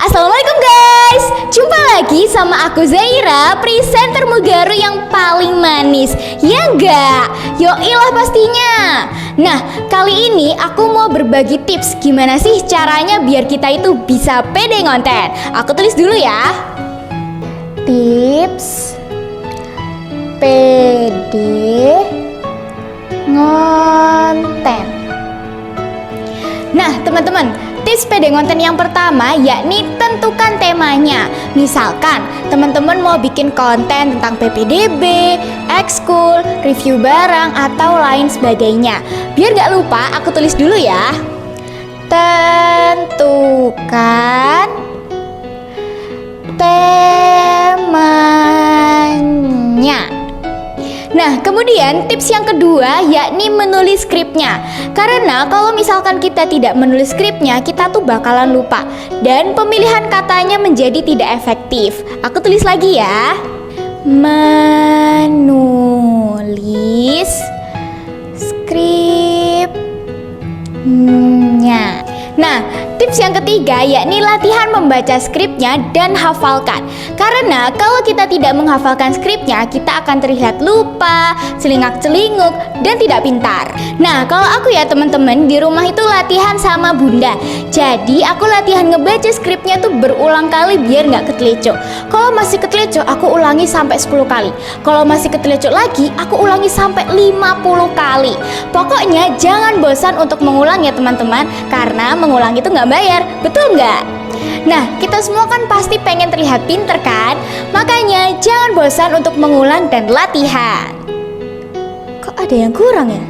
Assalamualaikum guys, jumpa lagi sama aku Zaira, presenter Mugaru yang paling manis. Ya enggak? Yoilah pastinya. Nah, kali ini aku mau berbagi tips gimana sih caranya biar kita itu bisa pede ngonten. Aku tulis dulu ya. Tips pede ngonten. Nah, teman-teman, tips pede ngonten yang pertama yakni tentukan temanya. Misalkan teman-teman mau bikin konten tentang PPDB, ekskul, review barang atau lain sebagainya. Biar gak lupa aku tulis dulu ya. Tentukan temanya. Nah, kemudian tips yang kedua yakni menulis skripnya. Karena kalau misalkan kita tidak menulis skripnya, kita tuh bakalan lupa dan pemilihan katanya menjadi tidak efektif. Aku tulis lagi ya. Menulis skripnya. Nah, tips yang ketiga yakni latihan membaca skripnya dan hafalkan. Karena kalau kita tidak menghafalkan skripnya, kita akan terlihat lupa, celingak-celinguk, dan tidak pintar. Nah, kalau aku ya teman-teman, di rumah itu latihan sama bunda. Jadi aku latihan ngebaca skripnya tuh berulang kali biar nggak ketelecok. Kalau masih ketelecok, aku ulangi sampai 10 kali. Kalau masih ketelecok lagi, aku ulangi sampai 50 kali. Pokoknya jangan bosan untuk mengulang ya teman-teman, karena mengulang itu nggak bayar, betul nggak? Nah, kita semua kan pasti pengen terlihat pinter kan? Makanya jangan bosan untuk mengulang dan latihan. Kok ada yang kurang ya?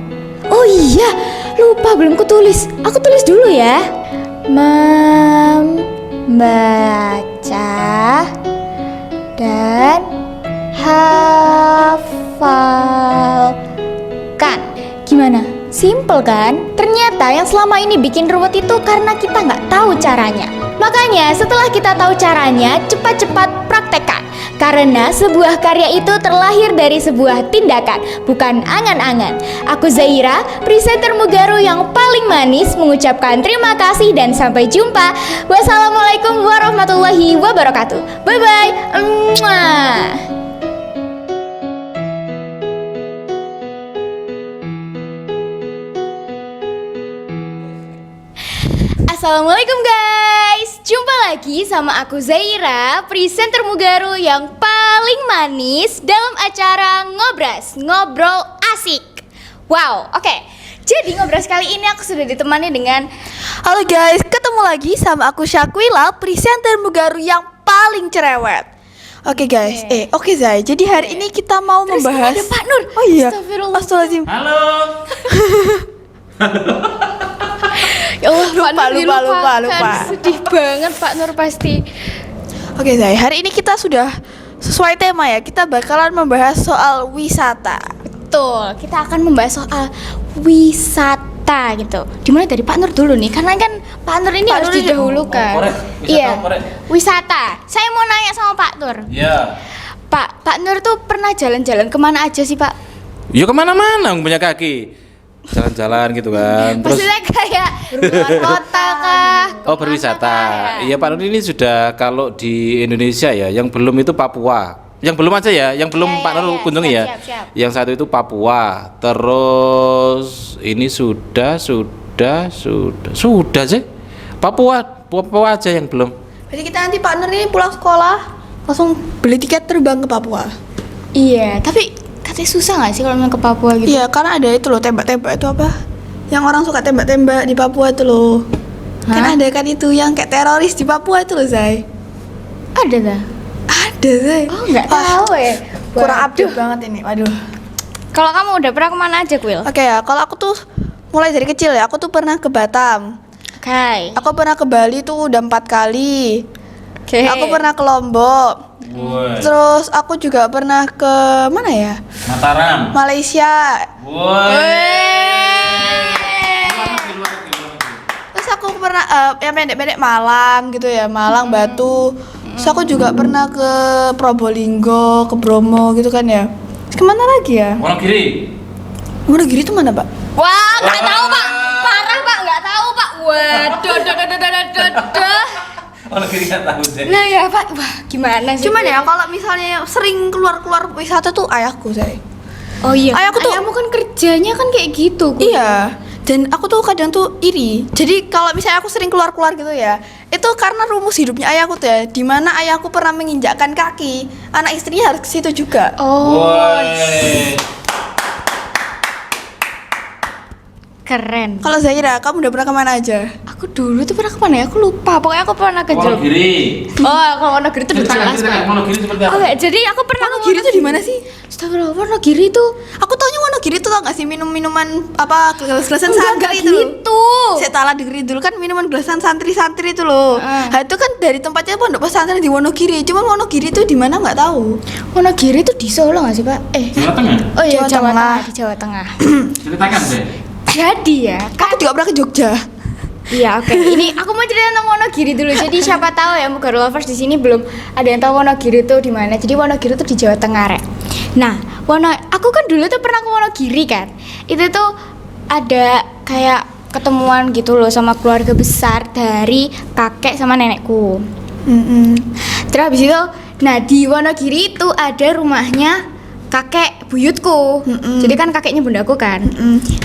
Oh iya, lupa belum kutulis. Aku tulis dulu ya. Membaca dan hafalkan. Gimana? Simple kan? Ternyata yang selama ini bikin ruwet itu karena kita nggak tahu caranya. Makanya setelah kita tahu caranya, cepat-cepat praktekkan. Karena sebuah karya itu terlahir dari sebuah tindakan, bukan angan-angan. Aku Zaira, presenter Mugaru yang paling manis, mengucapkan terima kasih dan sampai jumpa. Wassalamualaikum warahmatullahi wabarakatuh. Bye-bye. Mwah. Assalamualaikum guys, jumpa lagi sama aku Zaira, presenter Mugaru yang paling manis dalam acara Ngobras, ngobrol asik. Wow, oke. Jadi Ngobras kali ini aku sudah ditemani dengan halo guys, ketemu lagi sama aku Syakwila, presenter Mugaru yang paling cerewet. Oke guys, oke Zai. Jadi hari ini kita mau membahas. Ada Pak Nur. Oh iya. Astagfirullahaladzim. Halo. Ya Allah, lupa. Sedih banget Pak Nur pasti. Oke Zai, hari ini kita sudah sesuai tema ya. Kita bakalan membahas soal wisata. Betul, kita akan membahas soal wisata gitu. Dimulai dari Pak Nur dulu nih, karena kan Pak Nur ini harus didahulukan. Iya, wisata. Saya mau nanya sama Pak Nur. Iya. Pak Nur tuh pernah jalan-jalan kemana aja sih Pak? Ya kemana-mana punya kaki. Jalan-jalan gitu kan. Terus maksudnya kayak luar kota kah? oh berwisata. Iya Pak Nur ini sudah, kalau di Indonesia ya, yang belum itu Papua. Yang belum aja ya, yang belum Pak Nur kunjungi ya. Siap. Yang satu itu Papua. Terus ini sudah sih. Papua aja yang belum. Jadi kita nanti Pak Nur ini pulang sekolah langsung beli tiket terbang ke Papua. Iya, tapi katanya susah nggak sih kalau main ke Papua gitu? Iya, karena ada itu loh, tembak-tembak itu apa? Yang orang suka tembak-tembak di Papua itu loh. Kan ada kan itu yang kayak teroris di Papua itu loh, Zai. Ada dah. Ada, Zai. Oh, nggak tahu ya. Kurang update banget ini. Waduh. Kalau kamu udah pernah kemana aja, Kwil? Oke ya, kalau aku tuh mulai dari kecil ya, aku tuh pernah ke Batam. Oke. Aku pernah ke Bali tuh udah 4 kali. Oke. Aku pernah ke Lombok. Terus aku juga pernah ke mana ya? Mataram. Malaysia. Terus aku pernah yang pendek-pendek Malang gitu ya, Malang, Batu. Terus aku juga pernah ke Probolinggo, ke Bromo gitu kan ya. Terus kemana lagi ya? Wonogiri. Wonogiri itu mana, Pak? Wah, nggak tahu Pak. Parah Pak, nggak tahu Pak. Waduh, Wonogiri nggak tahu deh. Nah ya Pak, wah gimana sih? Cuman ya kalau misalnya sering keluar-keluar wisata tuh ayahku saya. Oh iya, Ayahku tuh- ayahmu kan kerjanya kan kayak gitu. Gu. Iya. Dan aku tuh kadang tuh iri. Jadi kalau misalnya aku sering keluar-keluar gitu ya, itu karena rumus hidupnya ayahku tuh ya, di mana ayahku pernah menginjakkan kaki, anak istrinya harus ke situ juga. Oh, Woi. keren. Kalau Zaira, kamu udah pernah kemana aja? Aku dulu tuh pernah kemana ya? Aku lupa. Pokoknya aku pernah ke Jogja. Wonogiri. Oh, kalau Wonogiri itu udah jelas. Pak. Wonogiri seperti apa? Oke, jadi aku pernah ke Wonogiri tuh di mana sih? Astagfirullah, Wonogiri itu Aku taunya Wonogiri tuh tau gak sih minum-minuman apa gelas-gelasan santri itu loh. gitu. Saya salah dengerin dulu kan minuman gelasan santri-santri itu loh. Nah, itu kan dari tempatnya pondok pesantren di Wonogiri. Cuman Wonogiri itu di mana nggak tahu. Wonogiri itu di Solo nggak sih Pak? Jawa Tengah. Oh iya, Jawa Jawa Tengah. Tengah. Di Jawa Tengah. Ceritakan deh. Jadi ya, Aku juga pernah ke Jogja. iya oke. Ini aku mau cerita tentang Wonogiri dulu. Jadi siapa tahu ya Mugaru Lovers di sini belum ada yang tahu Wonogiri itu di mana. Jadi Wonogiri itu di Jawa Tengah, Rek. Nah, aku kan dulu tuh pernah ke Wonogiri kan. Itu tuh ada kayak ketemuan gitu loh sama keluarga besar dari kakek sama nenekku. Terus habis itu, nah di Wonogiri itu ada rumahnya kakek buyutku. Jadi kan kakeknya bundaku kan.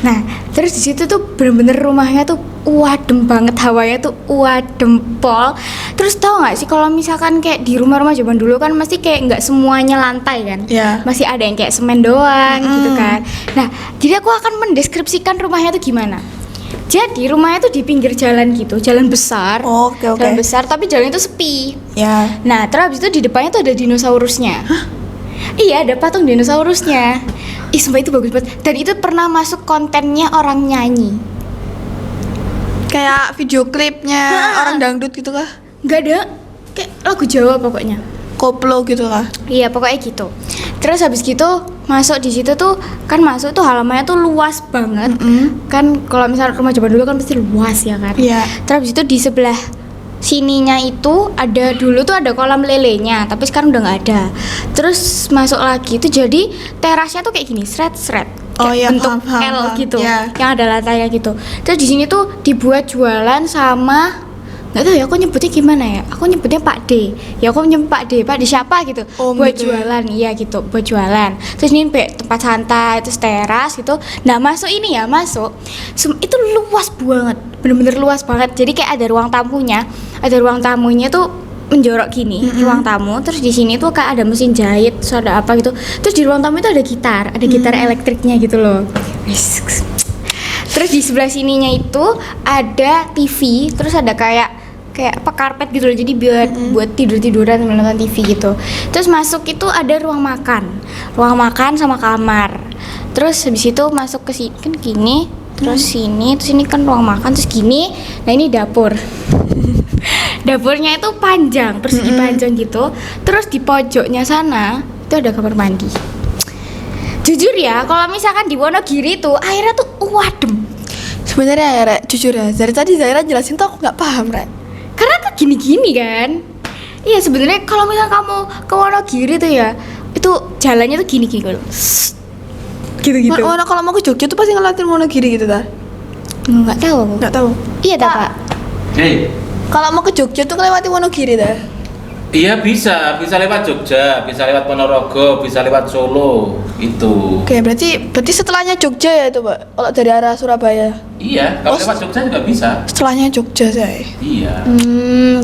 Nah, terus di situ tuh bener-bener rumahnya tuh wadem banget, hawanya tuh wadem pol. Terus tau nggak sih kalau misalkan kayak di rumah-rumah zaman dulu kan masih kayak nggak semuanya lantai kan. Iya. Masih ada yang kayak semen doang gitu kan. Nah, jadi aku akan mendeskripsikan rumahnya tuh gimana. Jadi rumahnya tuh di pinggir jalan gitu, jalan besar. Oke, oke. Jalan besar tapi jalan itu sepi. Ya. Nah, terus habis itu di depannya tuh ada dinosaurusnya. Iya, ada patung dinosaurusnya. Ih, sumpah itu bagus banget. Dan itu pernah masuk kontennya orang nyanyi. Kayak video klipnya orang dangdut gitu kah? Nggak ada, kayak lagu Jawa pokoknya. Koplo gitu kah? Iya, pokoknya gitu. Terus habis gitu masuk di situ tuh kan masuk tuh halamannya tuh luas banget. Kan kalau misalnya rumah zaman dulu kan pasti luas ya kan. Iya. Terus habis itu di sebelah sininya itu ada dulu tuh ada kolam lelenya, tapi sekarang udah nggak ada. Terus masuk lagi itu jadi terasnya tuh kayak gini, seret-seret. Oh Kayak iya, bentuk paham, paham, L paham. gitu, Iya. yang ada lantainya gitu. Terus di sini tuh dibuat jualan sama nggak tahu ya aku nyebutnya gimana ya. Aku nyebutnya Pak D. Ya aku nyebut Pak D siapa gitu. Om buat gitu ya? jualan, iya gitu, buat jualan. Terus ini kayak tempat santai, terus teras gitu. Nah masuk ini ya masuk, itu luas banget, bener-bener luas banget. Jadi kayak ada ruang tamunya, tuh menjorok gini, ruang tamu. Terus di sini tuh kayak ada mesin jahit, terus ada apa gitu. Terus di ruang tamu itu ada gitar elektriknya gitu loh. Terus di sebelah sininya itu ada TV, terus ada kayak apa karpet gitu loh, jadi buat tiduran sambil nonton TV gitu. Terus masuk itu ada ruang makan sama kamar. Terus habis itu masuk ke sini kan gini, terus terus ini kan ruang makan, terus gini. Nah ini dapur. Dapurnya itu panjang, persegi panjang gitu. Terus di pojoknya sana itu ada kamar mandi. Jujur ya, kalau misalkan di Wonogiri tuh airnya tuh wadem. Sebenarnya ya, Rek, jujur ya, dari tadi Zaira jelasin tuh aku nggak paham, Rek. Karena kayak gini-gini kan. Iya sebenarnya kalau misalnya kamu ke Wonogiri tuh ya, itu jalannya tuh gini-gini kan. Gitu-gitu. Mana kalau mau ke Jogja tuh pasti ngeliatin Wonogiri gitu dah. Nggak tahu aku. Nggak tahu. Iya dah Pak. Hei, Kalau mau ke Jogja tuh lewati Wonogiri dah. iya bisa lewat Jogja, bisa lewat Ponorogo, bisa lewat Solo, itu. Oke, berarti setelahnya Jogja ya itu, Pak. Kalau dari arah Surabaya. Iya, kalau Oh, lewat Jogja juga bisa. Setelahnya Jogja saya. Iya.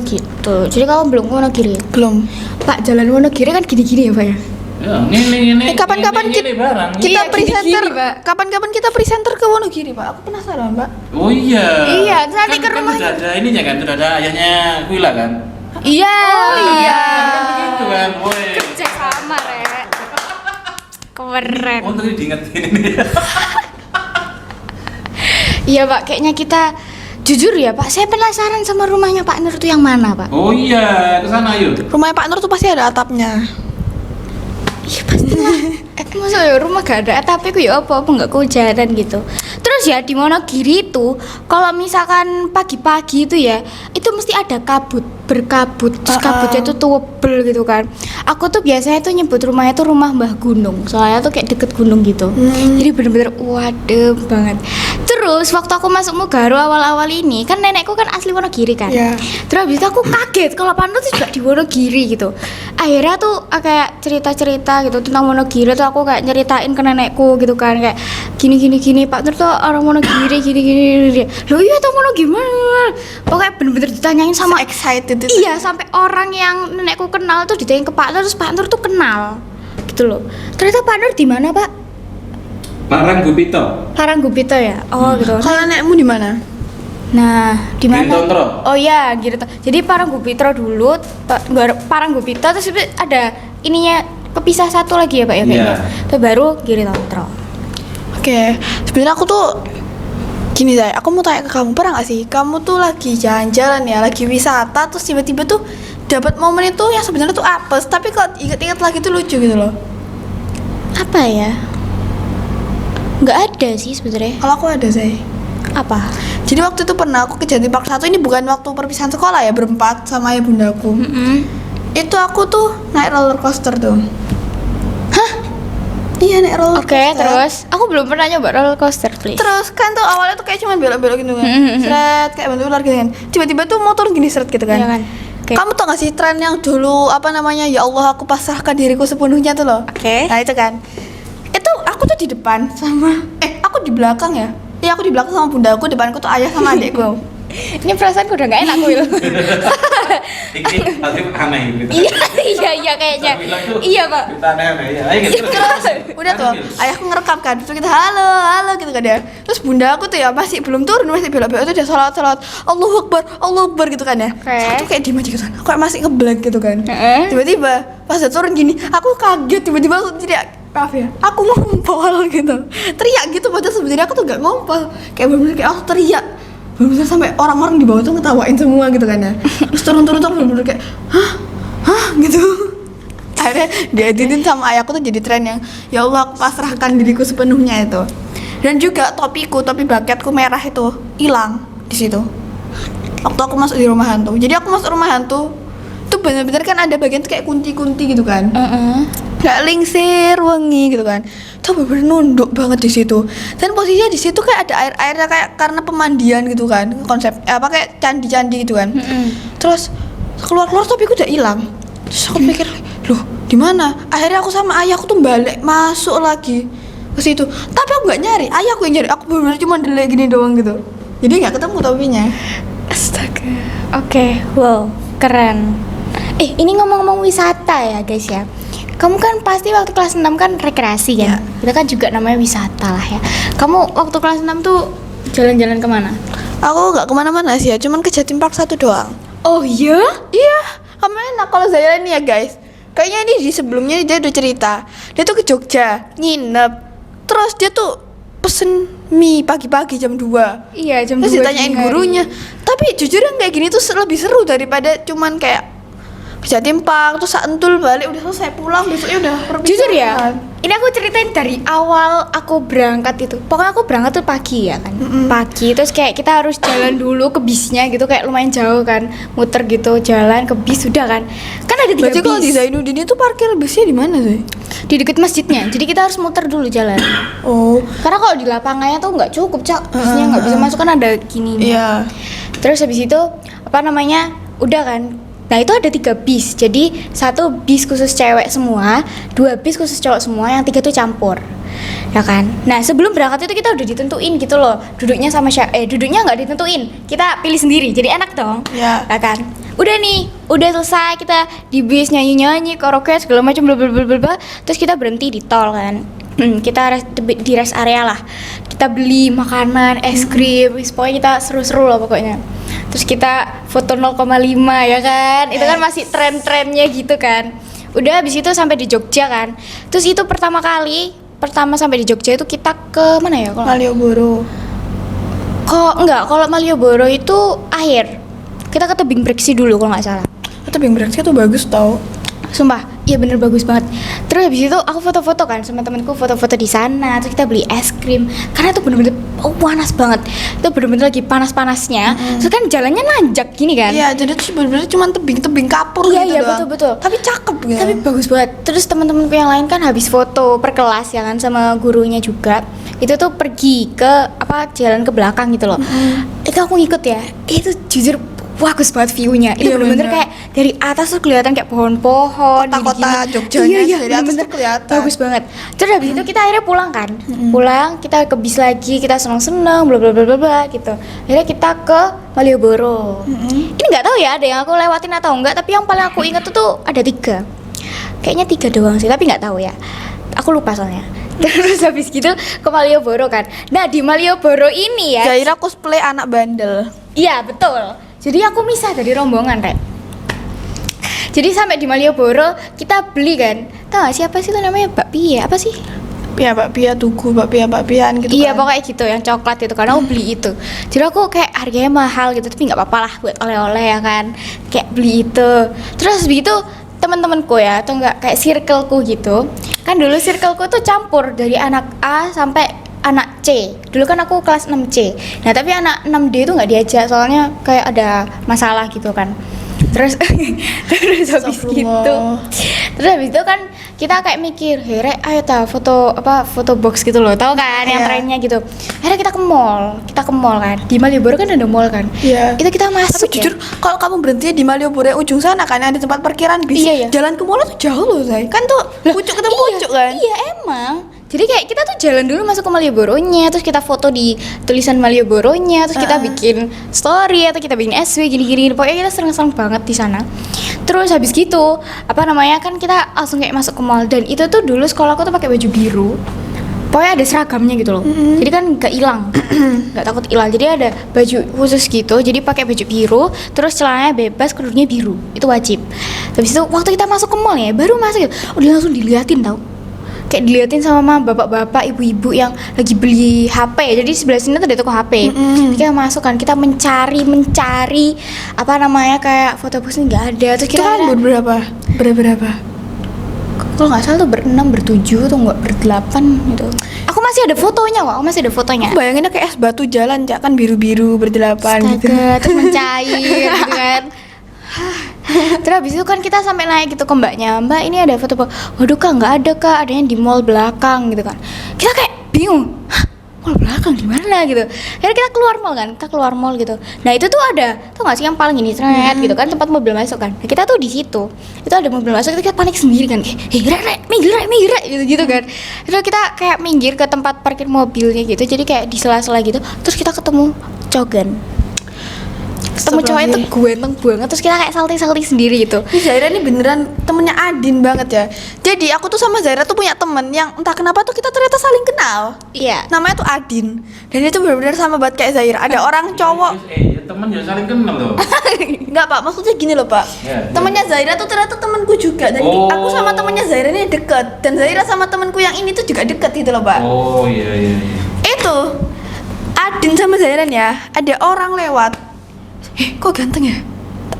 Gitu. Jadi kamu belum ke Wonogiri? Belum. Pak, jalan Wonogiri kan gini-gini ya Pak ya? Ya, ini. Kapan-kapan ini barang. kita Iya, presenter. gini-gini, Pak. Kapan-kapan kita presenter ke Wonogiri, Pak. Aku penasaran, Pak. Oh iya. Iya, terus nanti ke kan rumahnya. sudah ada ininya kan, sudah ada ayahnya Wila kan. Iya. Kan begitu kan, woi. Kerja sama, Rek. Keren. Untuk diingetin ini. Iya Pak, kayaknya kita jujur ya Pak, saya penasaran sama rumahnya Pak Nur itu yang mana Pak? Oh iya, ke sana yuk. Rumahnya Pak Nur tuh pasti ada atapnya. Iya Masa ya rumah gak ada tapi aku ya apa nggak kehujanan gitu. Terus ya di Wonogiri itu kalau misalkan pagi-pagi itu ya itu mesti ada berkabut terus kabutnya itu tebel gitu kan. Aku tuh biasanya tuh nyebut rumahnya tuh rumah Mbah Gunung soalnya tuh kayak deket gunung gitu. Jadi bener-bener wadem banget. Terus waktu aku masuk Mugaru awal-awal ini kan nenekku kan asli Wonogiri kan. Iya. Terus habis itu aku kaget kalau Panur tuh juga di Wonogiri gitu. Akhirnya tuh kayak cerita-cerita gitu tentang Wonogiri tuh aku kayak nyeritain ke nenekku gitu kan kayak gini Pak Nur tuh orang Wonogiri gini. Loh iya tuh Wonogiri gimana? Pokoknya bener-bener ditanyain sama excited itu. Iya, sampai orang yang nenekku kenal tuh ditanyain ke Pak Nur terus Pak Nur tuh kenal. Gitu loh. Ternyata Pak Nur di mana, Pak? Paranggupito ya. Oh, gitu. Kalau nenekmu di mana? Nah, di mana? Giritontro. Oh iya, gitu. Jadi Paranggupito dulu, Paranggupito terus ada ininya kepisah satu lagi ya, Pak ya kayaknya. Terus baru Giritontro. Oke, sebenarnya aku tuh gini Zai, aku mau tanya ke kamu, pernah gak sih kamu tuh lagi jalan-jalan ya, lagi wisata terus tiba-tiba tuh dapat momen itu yang sebenarnya tuh apes, tapi kalau inget-inget lagi tuh lucu gitu loh. Apa ya? Nggak ada sih sebenarnya. Kalau aku ada Zai. Apa? Jadi waktu itu pernah aku ke Jatim Park 1, ini bukan waktu perpisahan sekolah ya, berempat sama ayah bundaku. Itu aku tuh naik roller coaster tuh. Hah? Iya naik roller Oke, coaster. terus aku belum pernah nyoba roller coaster, please. Terus kan tuh awalnya tuh kayak cuman belok-belok gitu kan, seret kayak bentuk ular gitu kan. Tiba-tiba tuh motor gini seret gitu kan. Iya kan? Oke. Kamu tau gak sih tren yang dulu apa namanya, ya Allah aku pasrahkan diriku sepenuhnya tuh loh. Oke. Nah itu kan, itu aku tuh di depan sama aku di belakang ya. Iya aku di belakang sama bundaku, depanku tuh ayah sama adekku. Ini perasaanku udah gak enak, Will. Ini pasti aneh gitu. Iya kayaknya. Iya, Pak. Kita aneh-aneh ya. Ayo gitu. Terus udah tuh ayahku ngerekam kan, terus kita halo gitu kan ya. Terus bunda aku tuh ya masih belum turun, masih belok-belok tuh dia salat Allahu Akbar gitu kan ya. Oke. Aku kayak diem aja gitu kan, aku kayak masih ngeblank gitu kan. Heeh. Tiba-tiba pas dia turun gini, aku kaget tiba-tiba aku teriak, maaf ya, aku ngompol gitu, teriak gitu padahal sebenarnya aku tuh gak ngompol, kayak bener-bener kayak aku teriak, bener-bener sampai orang-orang di bawah tuh ngetawain semua gitu kan ya. Terus turun bener-bener kayak hah gitu. Akhirnya dieditin sama ayahku tuh jadi tren yang ya Allah aku pasrahkan diriku sepenuhnya itu. Dan juga topi baketku merah itu hilang di situ waktu aku masuk di rumah hantu. Jadi aku masuk rumah hantu tuh bener-bener kan ada bagian tuh kayak kunti-kunti gitu kan, kayak lingsir wengi gitu kan. Tuh bener-bener nunduk banget di situ. Dan posisinya di situ kayak ada air-airnya kayak karena pemandian gitu kan, konsep apa kayak candi-candi gitu kan. Terus keluar tapi aku udah hilang. Terus aku pikir, loh di mana? Akhirnya aku sama ayahku tuh balik masuk lagi ke situ. Tapi aku nggak nyari, ayahku yang nyari. Aku benar-benar cuma delay gini doang gitu. Jadi nggak ketemu topinya. Astaga. Oke, wow, keren. Ini ngomong-ngomong wisata ya, guys ya. Kamu kan pasti waktu kelas 6 kan rekreasi kan? Ya. Itu kan juga namanya wisata lah ya. Kamu waktu kelas 6 tuh jalan-jalan kemana? Aku nggak kemana-mana sih ya, cuman ke Jatim Park 1 doang. Oh iya? Iya, kamu enak kalau saya nih ya guys. Kayaknya ini di sebelumnya dia udah cerita. Dia tuh ke Jogja, nginep. Terus dia tuh pesen mie pagi-pagi jam 2. Iya, jam 2. Terus ditanyain gurunya. Tapi jujur yang kayak gini tuh lebih seru daripada cuman kayak ke Jatim Park terus entul balik udah selesai pulang besoknya udah perpisahan. Jujur ya, ini aku ceritain dari awal aku berangkat itu. Pokoknya aku berangkat tuh pagi ya kan, pagi. Terus kayak kita harus jalan dulu ke bisnya gitu, kayak lumayan jauh kan, muter gitu jalan ke bis sudah kan. Kan ada 3 Berarti bis. kalau di Zainuddin itu parkir busnya di mana sih? Di dekat masjidnya. Jadi kita harus muter dulu jalan. Oh, Karena kalau di lapangannya tuh nggak cukup, Cak. Bisnya nggak bisa masuk kan ada gini. iya. Terus habis itu apa namanya? Udah kan. Nah itu ada 3 bis, jadi 1 bis khusus cewek semua, 2 bis khusus cowok semua, yang 3 tuh campur, ya kan? Nah sebelum berangkat itu kita udah ditentuin gitu loh, duduknya sama duduknya nggak ditentuin, kita pilih sendiri, jadi enak dong, Ya. ya kan? Udah nih, udah selesai kita di bis nyanyi karaoke segala macam bla, terus kita berhenti di tol kan. Kita di rest area lah, kita beli makanan, es krim, pokoknya kita seru-seru lah pokoknya. Terus kita foto 0,5 ya kan, itu kan masih tren-trennya gitu kan. Udah habis itu sampai di Jogja kan. Terus itu pertama sampai di Jogja itu kita ke mana ya? Malioboro. Kalau Malioboro itu akhir. Kita ke Tebing Breksi dulu kalau nggak salah. Tebing Breksi tuh bagus tau. Sumpah, Iya bener bagus banget. Terus habis itu aku foto-foto kan sama temanku, foto-foto di sana. Terus kita beli es krim karena itu bener-bener panas banget. Itu bener-bener lagi panas-panasnya. Terus kan jalannya nanjak gini kan. Iya, jadi tuh bener-bener cuma tebing-tebing kapur Iya, gitu iya, doang. betul. Tapi cakep gitu. Tapi bagus banget. Terus teman-temanku yang lain kan habis foto per kelas ya kan sama gurunya juga. Itu tuh pergi ke jalan ke belakang gitu loh. Itu aku ngikut ya. Itu jujur bagus banget view-nya. Itu Iya, bener-bener bener. kayak dari atas tuh kelihatan kayak pohon-pohon. Kota-kota gini-gini. Jogjanya Iya, dari atas bener-bener tuh kelihatan. bagus banget. Terus habis itu kita akhirnya pulang kan. Pulang, kita ke bis lagi, kita seneng-seneng bla bla bla bla bla gitu. Akhirnya kita ke Malioboro. Ini nggak tahu ya ada yang aku lewatin atau enggak, tapi yang paling aku ingat tuh ada 3. Kayaknya 3 doang sih, tapi nggak tahu ya. Aku lupa soalnya. Terus habis gitu ke Malioboro kan. Nah di Malioboro ini ya. Zaira cosplay anak bandel. Iya betul. Jadi aku misah dari rombongan Rek. Jadi sampai di Malioboro kita beli kan. Tahu gak siapa sih itu namanya bakpia apa sih? Ya bakpia tugu, bakpian gitu Iya kan. pokoknya gitu yang coklat itu karena aku beli itu. Jadi aku kayak harganya mahal gitu tapi nggak apa-apa lah buat oleh-oleh ya kan. Kayak beli itu. Terus begitu teman-temanku ya atau enggak kayak circleku gitu. Kan dulu circleku tuh campur dari anak A sampai anak C. Dulu kan aku kelas 6C. Nah, tapi anak 6D itu nggak diajak soalnya kayak ada masalah gitu kan. Terus habis gitu. Terus habis itu kan kita kayak mikir, "Hei, Rek, ayo foto box gitu loh." Tahu kan yang Iya. trennya gitu. Akhirnya kita ke mall. Kan. Di Malioboro kan ada mall kan. Iya. Itu kita masuk Tapi jujur kalau kamu berhenti di Malioboro yang ujung sana kan ada tempat parkiran bis. Iya, iya. Jalan ke mall tuh jauh loh, Say. Kan tuh pucuk ketemu pucuk kan. Iya emang. Jadi kayak kita tuh jalan dulu masuk ke Malioboro-nya, terus kita foto di tulisan Malioboro-nya, terus kita bikin story atau kita bikin SW gini-gini. Pokoknya kita seneng-seneng banget di sana. Terus habis gitu, kan kita langsung kayak masuk ke mall dan itu tuh dulu sekolahku tuh pakai baju biru. Pokoknya ada seragamnya gitu loh. Jadi kan nggak hilang, nggak takut hilang. Jadi ada baju khusus gitu. Jadi pakai baju biru, terus celananya bebas, kedurnya biru. Itu wajib. Habis itu waktu kita masuk ke mall ya, baru masuk gitu, udah langsung diliatin tau. Kayak diliatin sama bapak-bapak, ibu-ibu yang lagi beli HP. Jadi sebelah sini tuh ada toko HP. Kita masuk kan, kita mencari kayak foto box nggak ada. Terus Itu kita kan berapa? kalau nggak salah tuh ber-6, ber-7 tuh nggak ber-8 gitu. Aku masih ada fotonya kok, aku masih ada fotonya. Bayanginnya kayak es batu jalan, Cak, kan biru-biru berdelapan gitu. Astaga, terus mencair gitu kan. Terus habis itu kan kita sampai naik gitu ke mbaknya, "Mbak ini ada foto." "Waduh Kak, nggak ada Kak, adanya di mall belakang," gitu kan. Kita kayak bingung, "Hah, mall belakang di mana?" gitu. Akhirnya kita keluar mall gitu. Nah itu tuh ada, tuh nggak sih yang paling ini gitu kan tempat mobil masuk kan. Nah, kita tuh di situ, itu ada mobil masuk, kita panik sendiri kan, Rek, minggir gitu kan. Terus kita kayak minggir ke tempat parkir mobilnya gitu, jadi kayak di sela-sela gitu. Terus kita ketemu Cogan. Ketemu cowok itu ganteng banget, terus kita kayak salting sendiri gitu. Ini Zaira ini beneran temennya Adin banget ya. Jadi aku tuh sama Zaira tuh punya temen yang entah kenapa tuh kita ternyata saling kenal. Iya. Namanya tuh Adin. Dan itu benar-benar sama banget kayak Zaira. Ada orang cowok. Temen ya saling kenal loh. Enggak Pak, maksudnya gini loh Pak. Ya, Temennya Zaira tuh ternyata temanku juga. Dan Oh. aku sama temennya Zaira ini deket. Dan Zaira sama temanku yang ini tuh juga deket gitu loh Pak. Oh iya. Itu Adin sama Zaira nih ya. Ada orang lewat. Kok ganteng ya?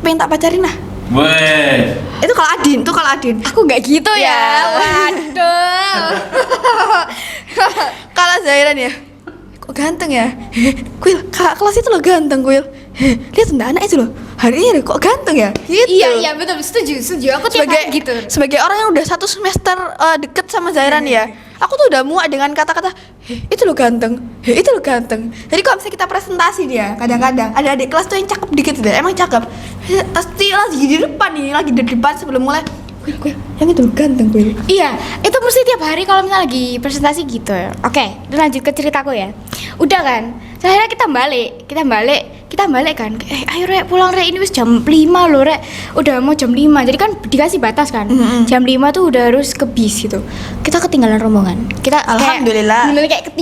Pengen tak pacarin lah. Weh. Itu kalau Adin. Aku nggak gitu ya. Ya. Waduh. Kalau Zaira nih ya, kok ganteng ya? Kuil, kakak kelas itu loh ganteng Kuil. Lihat anak itu loh, hari ini kok ganteng ya? Gitu. Iya betul, setuju. Aku tiap Sebagai hari gitu. sebagai orang yang udah 1 semester deket sama Zaira nih ya, aku tuh udah muak dengan kata-kata, itu lo ganteng, itu lo ganteng. Jadi kalau misalnya kita presentasi nih ya, kadang-kadang ada adik kelas tuh yang cakep dikit deh, emang cakep. Pasti lagi di depan sebelum mulai. Kuil, yang itu lo ganteng Kuil. Iya, itu mesti tiap hari kalau misalnya lagi presentasi gitu ya. Oke, lanjut ke ceritaku ya. Udah kan, akhirnya kita balik kan. Ayo Rek, pulang Rek, ini wis jam 5 loh Rek. Udah mau jam 5, jadi kan dikasih batas kan. Jam 5 tuh udah harus ke bis gitu. Kita ketinggalan rombongan. Kita Alhamdulillah. bener kayak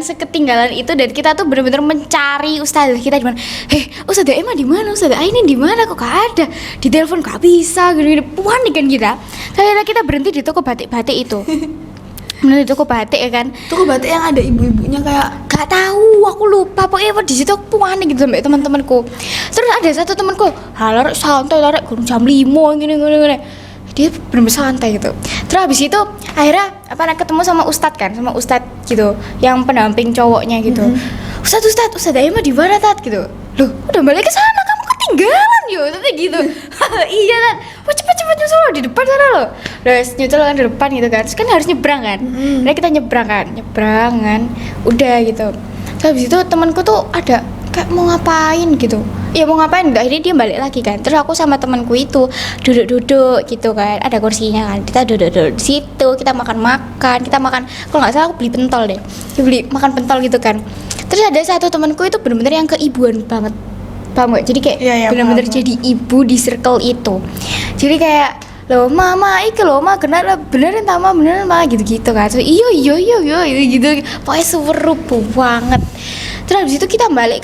seketinggalan itu, dan kita tuh bener-bener mencari ustazah kita di mana. Ustazah Emma di mana? Ustazah Aini di mana? Kok gak ada? Di telepon gak bisa gini-gini. Panik kan kita. Akhirnya kita berhenti di toko batik-batik itu. Bener di toko batik ya kan. Toko batik yang ada ibu-ibunya kayak Gak tahu, aku lupa. Pokoknya di situ aku panik gitu sampai teman-temanku. Terus ada satu temanku, "Halar santai Larek, jam 5 gini. dia bener-bener santai gitu. Terus habis itu akhirnya ketemu sama ustadz kan, sama ustadz gitu yang pendamping cowoknya gitu. Ustadz Ayu mah di mana tat gitu. Loh udah balik ke sana, kamu ketinggalan yo tadi gitu. Iya Tat, cepet nyusul lo di depan sana lo. Terus nyusul kan di depan gitu kan, terus kan harus nyebrang kan. Nah kita nyebrang kan, udah gitu. Terus habis itu temanku tuh ada kayak mau ngapain gitu. Ya mau ngapain, enggak, akhirnya dia balik lagi kan. Terus aku sama temanku itu duduk-duduk gitu kan, ada kursinya kan. Kita duduk-duduk di situ, kita makan. Kita makan, kalau nggak salah aku beli pentol deh. Beli makan pentol gitu kan. Terus ada satu temanku itu bener-bener yang keibuan banget. Paham gak? Jadi kayak bener-bener jadi ibu di circle itu. Jadi kayak loh mama iki loh ma beneran gitu kan. Terus iya gitu. Pokoknya seru banget. Terus habis itu kita balik,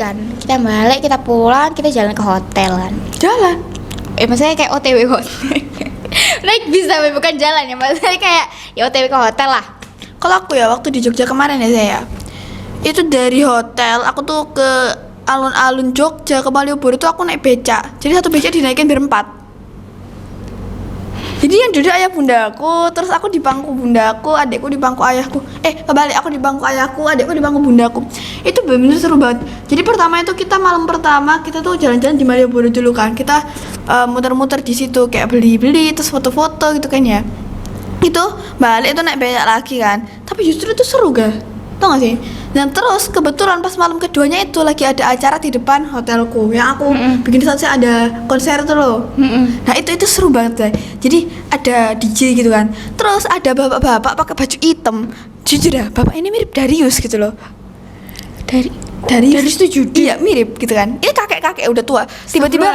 kita pulang, kita jalan ke hotel kan. Jalan. Maksudnya kayak OTW hotel. Naik bis tapi bukan jalan ya, maksudnya kayak ya OTW ke hotel lah. Kalau aku ya waktu di Jogja kemarin ya saya, itu dari hotel aku tuh ke alun-alun Jogja ke Malioboro itu aku naik beca. Jadi satu beca dinaikin berempat. Jadi yang duduk ayah bundaku, terus aku di bangku bundaku, adikku di bangku ayahku. Kebalik, aku di bangku ayahku, adikku di bangku bundaku. Itu bener-bener seru banget. Jadi pertama itu kita malam pertama kita tuh jalan-jalan di Malioboro dulu kan. Kita muter-muter di situ kayak beli-beli terus foto-foto gitu kan ya. Itu balik itu naik becak lagi kan. Tapi justru itu seru gak? Tau gak sih? Dan terus kebetulan pas malam keduanya itu lagi ada acara di depan hotelku yang aku bikin saja ada konser tuh loh. Nah itu seru banget deh. Jadi ada DJ gitu kan. Terus ada bapak-bapak pakai baju hitam. Jujur ya, bapak ini mirip Darius gitu loh. Darius itu judi. Iya mirip gitu kan. Ini kakek udah tua. Tiba-tiba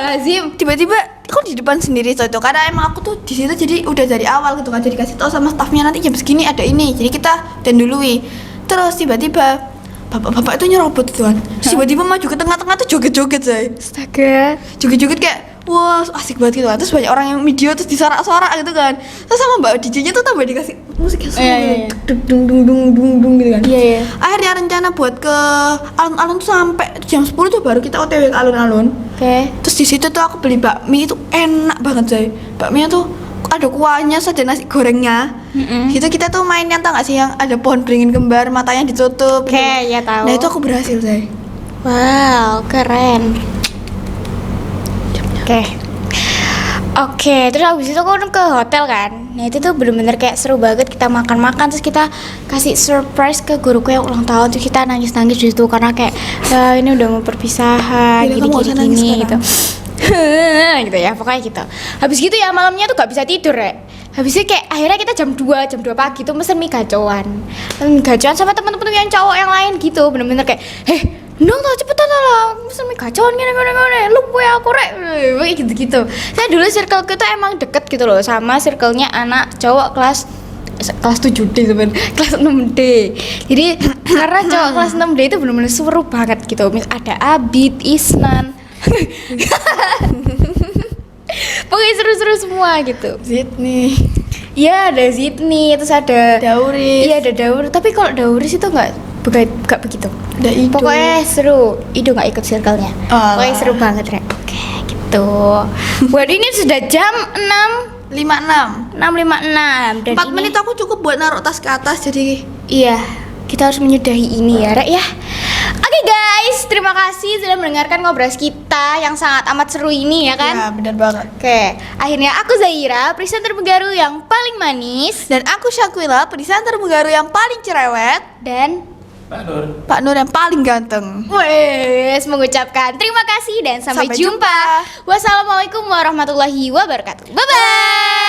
aku di depan sendiri tuh karena emang aku tuh di situ jadi udah dari awal gitu kan. Jadi kasih tau sama staffnya nanti jam segini ada ini. Jadi kita dan dului. Terus tiba-tiba bapak-bapak itu nyerobot gitu kan. Tiba-tiba maju ke tengah-tengah tuh joget-joget say. Astaga. Joget-joget kayak wah asik banget gitu kan. Terus banyak orang yang video terus disorak-sorak gitu kan. Terus sama mbak DJ-nya tuh tambah dikasih musik yang seru dung gitu kan. Iya. Akhirnya rencana buat ke alun-alun tuh sampai jam 10 tuh baru kita OTW ke alun-alun. Oke. Terus di situ tuh aku beli bakmi itu enak banget say. Bakminya tuh ada kuahnya, ada nasi gorengnya. Gitu kita tuh main yang tau gak sih yang ada pohon beringin kembar matanya ditutup. Oke, ya tahu. Nah itu aku berhasil say. Wow, keren. Oke, terus abis itu aku ke hotel kan. Nah itu tuh bener-bener kayak seru banget, kita makan-makan terus kita kasih surprise ke guruku yang ulang tahun. Terus kita nangis-nangis di situ karena kayak ini udah mau perpisahan gini gitu. Gitu ya, pokoknya gitu. Habis gitu ya malamnya tuh gak bisa tidur ya. Habisnya kayak akhirnya kita jam 2 pagi tuh mesen mie gacoan sama teman-teman yang cowok yang lain gitu. Bener-bener kayak dong tau cepetan lah mesen mie gacoan gini lu gue aku rek gitu. Saya dulu circle kita emang deket gitu loh sama circle-nya anak cowok kelas 7D sebenarnya, kelas 6D. Jadi karena cowok kelas 6D itu bener-bener seru banget gitu. Ada Abid, Isnan. Pokoknya seru-seru semua gitu. Zidni. Iya ada Zidni, terus ada Dauris. Iya ada Dauris, tapi kalau Dauris itu nggak begitu. Ada Ido. Pokoknya seru. Ido nggak ikut circle-nya. Pokoknya seru banget Rek. Oke gitu. Buat ini sudah jam 6.56 dan 4 menit aku cukup buat naruh tas ke atas jadi iya kita harus menyudahi ini ya Rek ya. Oke guys, terima kasih sudah mendengarkan ngobras kita yang sangat amat seru ini ya kan. ya benar banget. Oke, akhirnya aku Zaira, presenter Menggaru yang paling manis. Dan aku Syakila, presenter Menggaru yang paling cerewet. Dan Pak Nur yang paling ganteng. wes mengucapkan terima kasih dan sampai Sampai jumpa. jumpa. Wassalamualaikum warahmatullahi wabarakatuh. Bye bye.